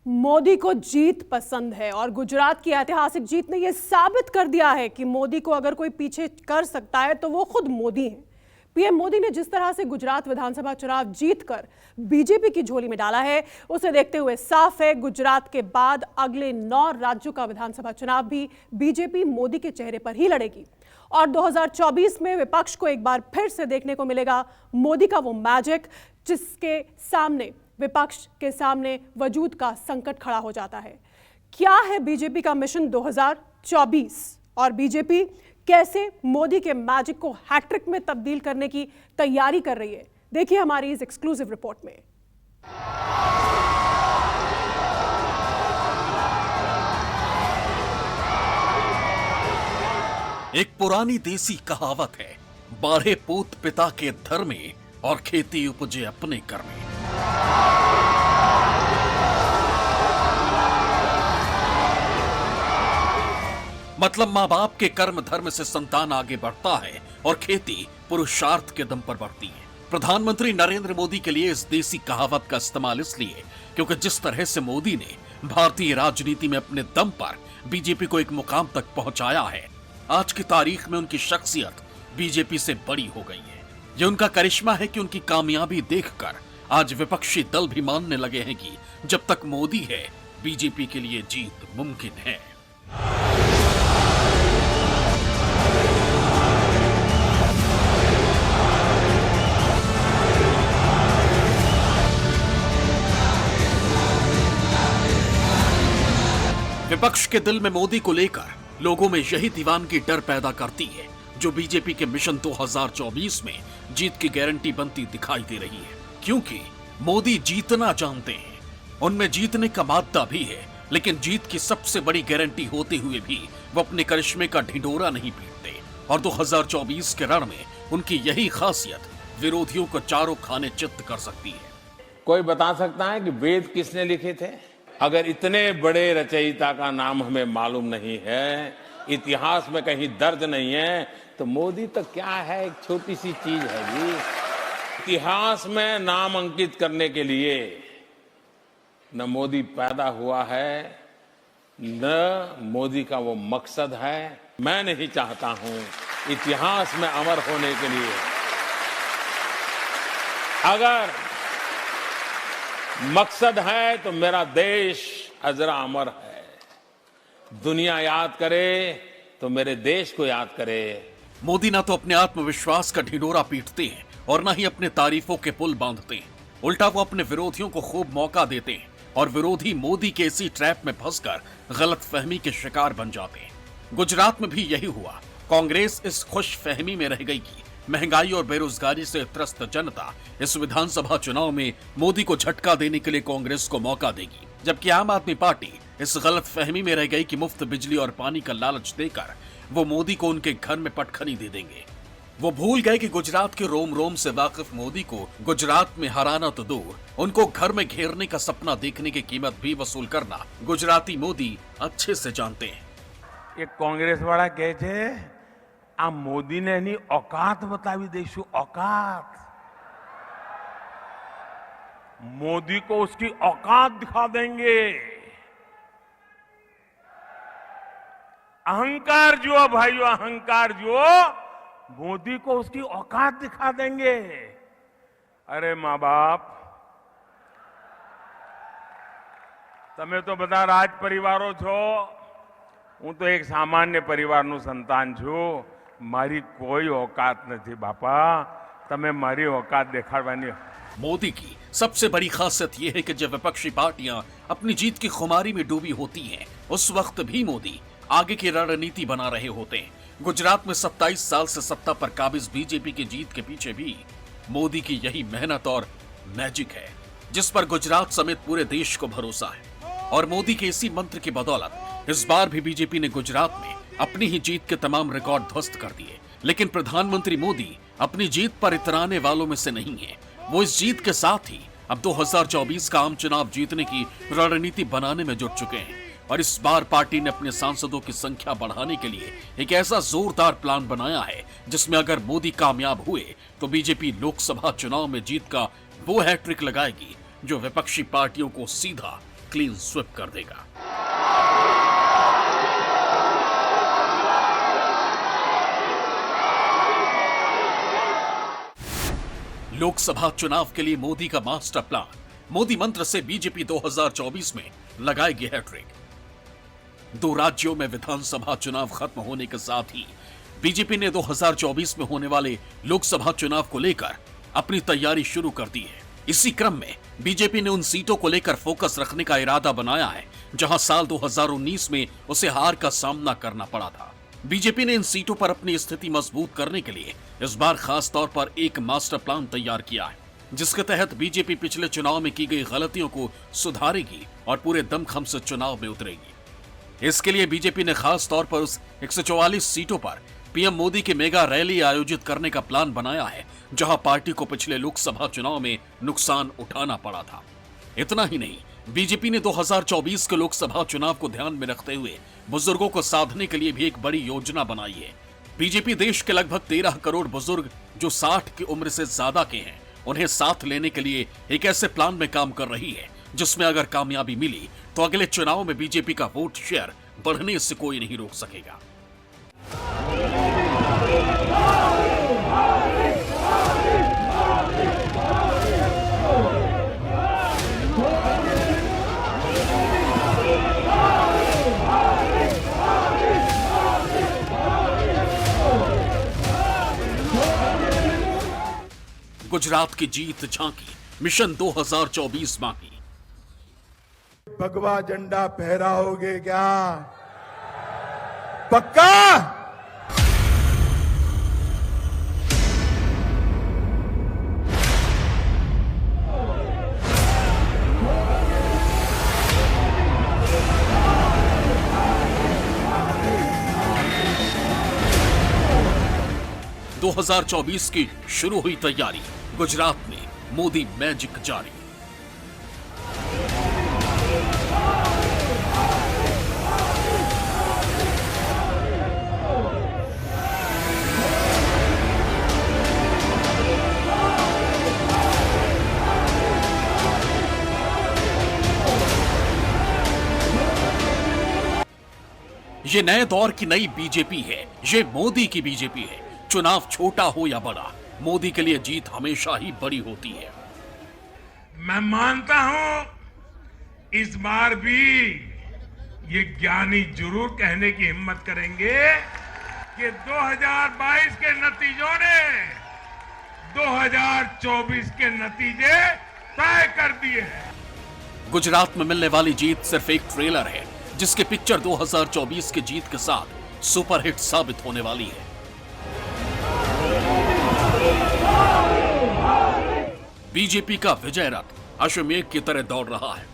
मोदी को जीत पसंद है और गुजरात की ऐतिहासिक जीत ने यह साबित कर दिया है कि मोदी को अगर कोई पीछे कर सकता है तो वो खुद मोदी हैं। पीएम मोदी ने जिस तरह से गुजरात विधानसभा चुनाव जीतकर बीजेपी की झोली में डाला है, उसे देखते हुए साफ है गुजरात के बाद अगले 9 राज्यों का विधानसभा चुनाव भी बीजेपी मोदी के चेहरे पर ही लड़ेगी और 2024 में विपक्ष को एक बार फिर से देखने को मिलेगा मोदी का वो मैजिक, जिसके सामने विपक्ष के सामने वजूद का संकट खड़ा हो जाता है। क्या है बीजेपी का मिशन 2024 और बीजेपी कैसे मोदी के मैजिक को हैट्रिक में तब्दील करने की तैयारी कर रही है, देखिए हमारी इस एक्सक्लूसिव रिपोर्ट में। एक पुरानी देसी कहावत है, 12 पूत पिता के धर में और खेती उपजे अपने कर में। मतलब माँ बाप के कर्म धर्म से संतान आगे बढ़ता है और खेती पुरुषार्थ के दम पर बढ़ती है। प्रधानमंत्री नरेंद्र मोदी के लिए इस देसी कहावत का इस्तेमाल इसलिए क्योंकि जिस तरह से मोदी ने भारतीय राजनीति में अपने दम पर बीजेपी को एक मुकाम तक पहुंचाया है, आज की तारीख में उनकी शख्सियत बीजेपी से बड़ी हो गई है। ये उनका करिश्मा है कि उनकी कामयाबी देखकर आज विपक्षी दल भी मानने लगे हैं कि जब तक मोदी है बीजेपी के लिए जीत मुमकिन है। विपक्ष के दिल में मोदी को लेकर लोगों में यही दीवानगी डर पैदा करती है जो बीजेपी के मिशन 2024 में जीत की गारंटी बनती दिखाई दे रही है। क्योंकि मोदी जीतना जानते हैं, उनमें जीतने का मादा भी है, लेकिन जीत की सबसे बड़ी गारंटी होते हुए भी वो अपने करिश्मे का ढिंढोरा नहीं पीटते और 2024 के रण में उनकी यही खासियत विरोधियों को चारों खाने चित्त कर सकती है। कोई बता सकता है कि वेद किसने लिखे थे? अगर इतने बड़े रचयिता का नाम हमें मालूम नहीं है, इतिहास में कहीं दर्ज नहीं है, तो मोदी तो क्या है, एक छोटी सी चीज है जी। इतिहास में नाम अंकित करने के लिए न मोदी पैदा हुआ है, न मोदी का वो मकसद है। मैं नहीं चाहता हूं इतिहास में अमर होने के लिए। अगर मकसद है तो मेरा देश अजरा अमर है। दुनिया याद करे तो मेरे देश को याद करे। मोदी ना तो अपने आत्मविश्वास का ढिंढोरा पीटते हैं और ना ही अपने तारीफों के पुल बांधते हैं, उल्टा वो अपने विरोधियों को खूब मौका देते हैं और विरोधी मोदी के इसी ट्रैप में फंसकर गलतफहमी के शिकार बन जाते हैं। गुजरात में भी यही हुआ। कांग्रेस इस खुश फहमी में रह गई कि महंगाई और बेरोजगारी से त्रस्त जनता इस विधानसभा चुनाव में मोदी को झटका देने के लिए कांग्रेस को मौका देगी, जबकि आम आदमी पार्टी इस गलतफहमी में रह गई कि मुफ्त बिजली और पानी का लालच देकर वो मोदी को उनके घर में पटखनी दे देंगे। वो भूल गए कि गुजरात के रोम रोम से वाकिफ मोदी को गुजरात में हराना तो दूर, उनको घर में घेरने का सपना देखने की कीमत भी वसूल करना गुजराती मोदी अच्छे से जानते हैं। एक कांग्रेस वाला कहे छे, आ मोदी ने एनी औकात बतावी देशु। औकात, मोदी को उसकी औकात दिखा देंगे। अहंकार जो भाइयों, अहंकार जो, मोदी को उसकी औकात दिखा देंगे। अरे माँ बाप, તમે તો બધા રાજ પરિવારો છો, હું તો એક સામાન્ય પરિવારનું સંતાન છું। મારી કોઈ औकात નથી બાપા, તમે મારી औकात દેખાડવાની। मोदी की सबसे बड़ी खासियत यह है कि जब विपक्षी पार्टियां अपनी जीत की खुमारी में डूबी होती हैं, उस वक्त भी मोदी आगे की रणनीति बना रहे होते हैं। गुजरात में 27 साल से सत्ता पर काबिज बीजेपी की जीत के पीछे भी मोदी की यही मेहनत और मैजिक है, जिस पर गुजरात समेत पूरे देश को भरोसा है। और मोदी के इसी मंत्र की बदौलत इस बार भी बीजेपी ने गुजरात में अपनी ही जीत के तमाम रिकॉर्ड ध्वस्त कर दिए। लेकिन प्रधानमंत्री मोदी अपनी जीत पर इतराने वालों में से नहीं है। वो इस जीत के साथ ही अब 2024 का आम चुनाव जीतने की रणनीति बनाने में जुट चुके हैं और इस बार पार्टी ने अपने सांसदों की संख्या बढ़ाने के लिए एक ऐसा जोरदार प्लान बनाया है जिसमें अगर मोदी कामयाब हुए तो बीजेपी लोकसभा चुनाव में जीत का वो हैट्रिक लगाएगी जो विपक्षी पार्टियों को सीधा क्लीन स्वीप कर देगा। लोकसभा चुनाव के लिए मोदी का मास्टर प्लान। मोदी मंत्र से बीजेपी 2024 में लगाएगी हैट्रिक। 2 राज्यों में विधानसभा चुनाव खत्म होने के साथ ही बीजेपी ने 2024 में होने वाले लोकसभा चुनाव को लेकर अपनी तैयारी शुरू कर दी है। इसी क्रम में बीजेपी ने उन सीटों को लेकर फोकस रखने का इरादा बनाया है जहां साल 2019 में उसे हार का सामना करना पड़ा था। बीजेपी ने इन सीटों पर अपनी स्थिति मजबूत करने के लिए इस बार खास तौर पर एक मास्टर प्लान तैयार किया है, जिसके तहत बीजेपी पिछले चुनाव में की गई गलतियों को सुधारेगी और पूरे दमखम से चुनाव में उतरेगी। इसके लिए बीजेपी ने खास तौर पर उस 144 सीटों पर पीएम मोदी की मेगा रैली आयोजित करने का प्लान बनाया है जहां पार्टी को पिछले लोकसभा चुनाव में नुकसान उठाना पड़ा था। इतना ही नहीं, बीजेपी ने 2024 के लोकसभा चुनाव को ध्यान में रखते हुए बुजुर्गों को साधने के लिए भी एक बड़ी योजना बनाई है। बीजेपी देश के लगभग 13 करोड़ बुजुर्ग जो 60 की उम्र से ज्यादा के हैं, उन्हें साथ लेने के लिए एक ऐसे प्लान में काम कर रही है जिसमें अगर कामयाबी मिली तो अगले चुनाव में बीजेपी का वोट शेयर बढ़ने से कोई नहीं रोक सकेगा। गुजरात की जीत झांकी, मिशन 2024 बाकी। भगवा झंडा फहराओगे क्या? पक्का? – 2024 की शुरू हुई तैयारी, गुजरात में मोदी मैजिक जारी। ये नए दौर की नई बीजेपी है, ये मोदी की बीजेपी है। चुनाव छोटा हो या बड़ा, मोदी के लिए जीत हमेशा ही बड़ी होती है। मैं मानता हूं इस बार भी ये ज्ञानी जरूर कहने की हिम्मत करेंगे कि 2022 के नतीजों ने 2024 के नतीजे तय कर दिए हैं। गुजरात में मिलने वाली जीत सिर्फ एक ट्रेलर है जिसकी पिक्चर 2024 की जीत के साथ सुपरहिट साबित होने वाली है। बीजेपी का विजय रथ अश्वमेघ की तरह दौड़ रहा है।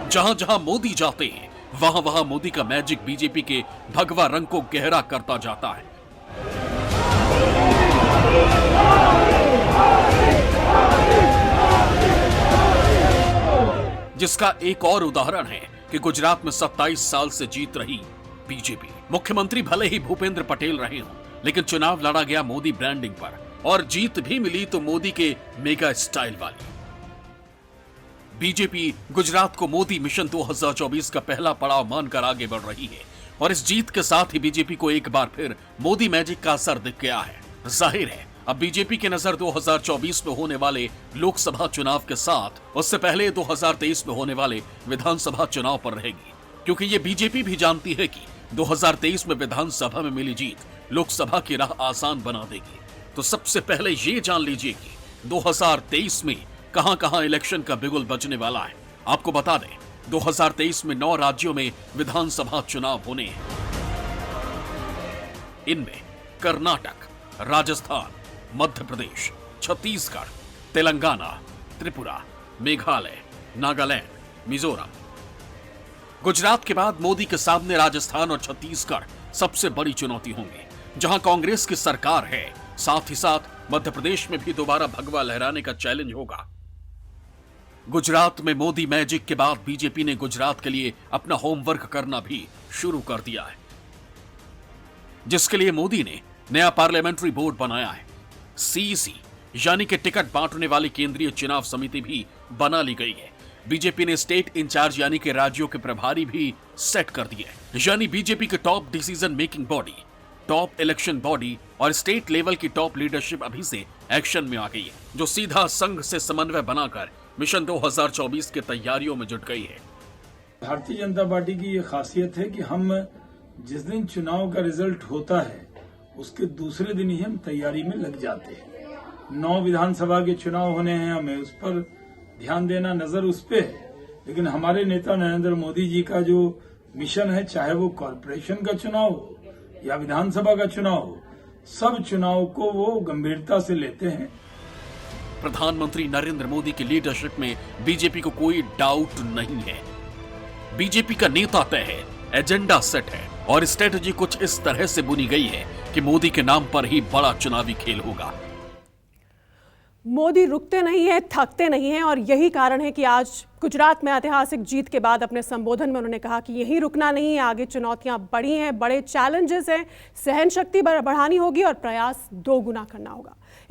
जहां जहां मोदी जाते हैं वहां वहां मोदी का मैजिक बीजेपी के भगवा रंग को गहरा करता जाता है। जिसका एक और उदाहरण है कि गुजरात में 27 साल से जीत रही बीजेपी। मुख्यमंत्री भले ही भूपेंद्र पटेल रहे हों, लेकिन चुनाव लड़ा गया मोदी ब्रांडिंग पर और जीत भी मिली तो मोदी के मेगा स्टाइल वाली। बीजेपी गुजरात को मोदी मिशन 2024 का पहला पड़ाव मानकर आगे बढ़ रही है और इस जीत के साथ ही बीजेपी को एक बार फिर मोदी मैजिक का असर दिख गया है। जाहिर है अब बीजेपी की नजर 2024 में होने वाले लोकसभा चुनाव के साथ उससे पहले 2023 में होने वाले विधानसभा चुनाव पर रहेगी, क्योंकि ये बीजेपी भी जानती है कि 2023 में विधानसभा में मिली जीत लोकसभा की राह आसान बना देगी। तो सबसे पहले ये जान लीजिए कि 2023 में कहां-कहां इलेक्शन का बिगुल बजने वाला है। आपको बता दें 2023 में 9 राज्यों में विधानसभा चुनाव होने हैं। इनमें कर्नाटक, राजस्थान, मध्य प्रदेश, छत्तीसगढ़, तेलंगाना, त्रिपुरा, मेघालय, नागालैंड, मिजोरम। गुजरात के बाद मोदी के सामने राजस्थान और छत्तीसगढ़ सबसे बड़ी चुनौती होंगे, जहां कांग्रेस की सरकार है। साथ ही साथ मध्य प्रदेश में भी दोबारा भगवा लहराने का चैलेंज होगा। गुजरात में मोदी मैजिक के बाद बीजेपी ने गुजरात के लिए अपना होमवर्क करना भी शुरू कर दिया है, जिसके लिए मोदी ने नया पार्लियामेंट्री बोर्ड बनाया है। सीईसी यानी कि टिकट बांटने वाली केंद्रीय चुनाव समिति भी बना ली गई है। बीजेपी ने स्टेट इंचार्ज यानी कि राज्यों के प्रभारी भी सेट कर दिए, यानी बीजेपी के top decision making body, top election body और स्टेट लेवल की टॉप लीडरशिप अभी से एक्शन में आ गई है, जो सीधा संघ से समन्वय बनाकर मिशन 2024 की तैयारियों में जुट गई है। भारतीय जनता पार्टी की ये खासियत है कि हम जिस दिन चुनाव का रिजल्ट होता है उसके दूसरे दिन ही हम तैयारी में लग जाते हैं। 9 विधानसभा के चुनाव होने हैं, हमें उस पर ध्यान देना, नजर उस पे है। लेकिन हमारे नेता नरेंद्र मोदी जी का जो मिशन है, चाहे वो कॉरपोरेशन का चुनाव हो या विधानसभा का चुनाव हो, सब चुनाव को वो गंभीरता से लेते हैं। प्रधानमंत्री नरेंद्र मोदी की लीडरशिप में बीजेपी को कोई डाउट नहीं है। बीजेपी का नेता तय है, एजेंडा सेट है और स्ट्रेटजी कुछ इस तरह से बुनी गई है कि मोदी के नाम पर ही बड़ा चुनावी खेल होगा। मोदी रुकते नहीं है, थकते नहीं हैं और यही कारण है कि आज गुजरात में ऐतिहासिक जीत के बाद अपने संबोधन में उन्होंने कहा कि यही रुकना नहीं है, आगे चुनौतियां बड़ी हैं, बड़े चैलेंजेस हैं, सहन शक्ति बढ़ानी होगी और प्रयास 2 गुना करना होगा।